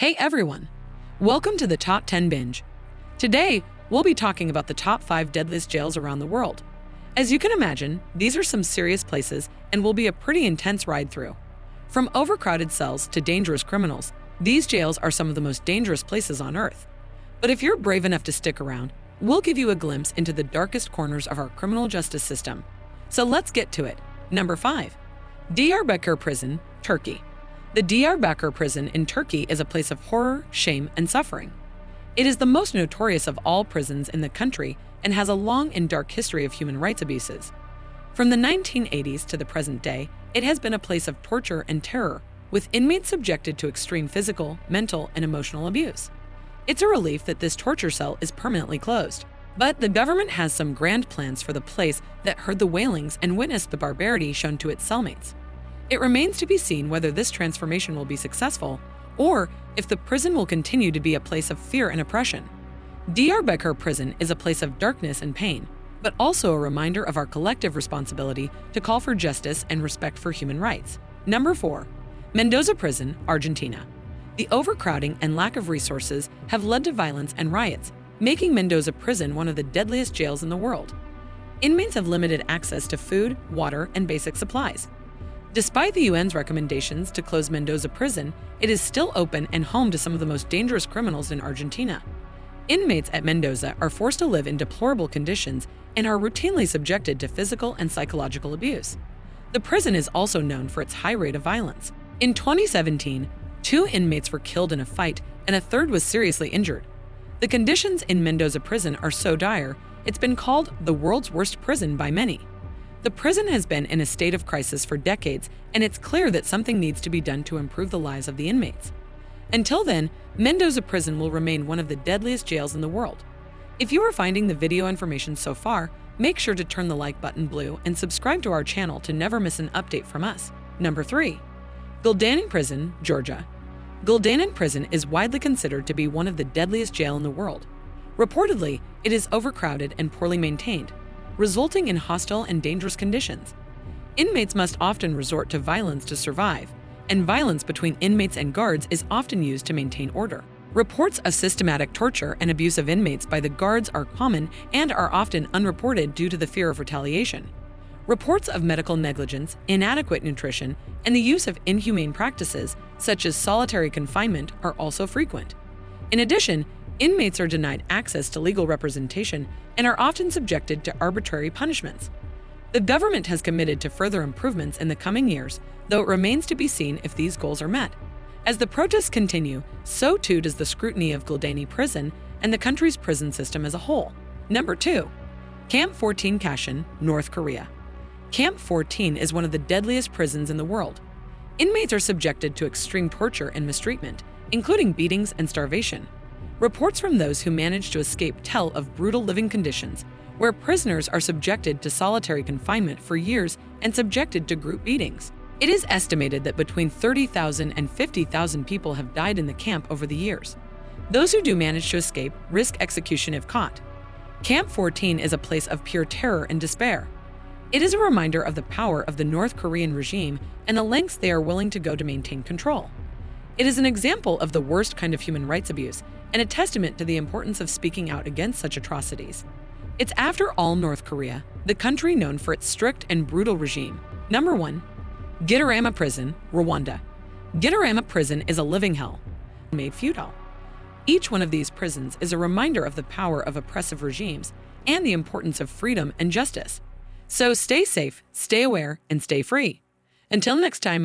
Hey everyone! Welcome to the Top 10 Binge. Today, we'll be talking about the top 5 deadliest jails around the world. As you can imagine, these are some serious places and will be a pretty intense ride through. From overcrowded cells to dangerous criminals, these jails are some of the most dangerous places on Earth. But if you're brave enough to stick around, we'll give you a glimpse into the darkest corners of our criminal justice system. So let's get to it. Number 5. Diyarbakir Prison, Turkey. The Diyarbakir prison in Turkey is a place of horror, shame, and suffering. It is the most notorious of all prisons in the country and has a long and dark history of human rights abuses. From the 1980s to the present day, it has been a place of torture and terror, with inmates subjected to extreme physical, mental, and emotional abuse. It's a relief that this torture cell is permanently closed. But the government has some grand plans for the place that heard the wailings and witnessed the barbarity shown to its cellmates. It remains to be seen whether this transformation will be successful, or if the prison will continue to be a place of fear and oppression. Diyarbakir Prison is a place of darkness and pain, but also a reminder of our collective responsibility to call for justice and respect for human rights. Number 4. Mendoza Prison, Argentina. The overcrowding and lack of resources have led to violence and riots, making Mendoza Prison one of the deadliest jails in the world. Inmates have limited access to food, water, and basic supplies. Despite the UN's recommendations to close Mendoza Prison, it is still open and home to some of the most dangerous criminals in Argentina. Inmates at Mendoza are forced to live in deplorable conditions and are routinely subjected to physical and psychological abuse. The prison is also known for its high rate of violence. In 2017, 2 inmates were killed in a fight and a third was seriously injured. The conditions in Mendoza Prison are so dire, it's been called the world's worst prison by many. The prison has been in a state of crisis for decades, and it's clear that something needs to be done to improve the lives of the inmates. Until then, Mendoza Prison will remain one of the deadliest jails in the world. If you are finding the video information so far, make sure to turn the like button blue and subscribe to our channel to never miss an update from us. Number 3. Guldanin Prison, Georgia. Guldanin Prison is widely considered to be one of the deadliest jails in the world. Reportedly, it is overcrowded and poorly maintained, resulting in hostile and dangerous conditions. Inmates must often resort to violence to survive, and violence between inmates and guards is often used to maintain order. Reports of systematic torture and abuse of inmates by the guards are common and are often unreported due to the fear of retaliation. Reports of medical negligence, inadequate nutrition, and the use of inhumane practices, such as solitary confinement, are also frequent. In addition, inmates are denied access to legal representation and are often subjected to arbitrary punishments. The government has committed to further improvements in the coming years, though it remains to be seen if these goals are met. As the protests continue, so too does the scrutiny of Guldanin Prison and the country's prison system as a whole. Number 2. Camp 14 Kashin, North Korea. Camp 14 is one of the deadliest prisons in the world. Inmates are subjected to extreme torture and mistreatment, including beatings and starvation. Reports from those who manage to escape tell of brutal living conditions, where prisoners are subjected to solitary confinement for years and subjected to group beatings. It is estimated that between 30,000 and 50,000 people have died in the camp over the years. Those who do manage to escape risk execution if caught. Camp 14 is a place of pure terror and despair. It is a reminder of the power of the North Korean regime and the lengths they are willing to go to maintain control. It is an example of the worst kind of human rights abuse and a testament to the importance of speaking out against such atrocities. It's after all North Korea, the country known for its strict and brutal regime. Number 1. Gitarama Prison, Rwanda. Gitarama Prison is a living hell, made futile. Each one of these prisons is a reminder of the power of oppressive regimes and the importance of freedom and justice. So stay safe, stay aware, and stay free. Until next time,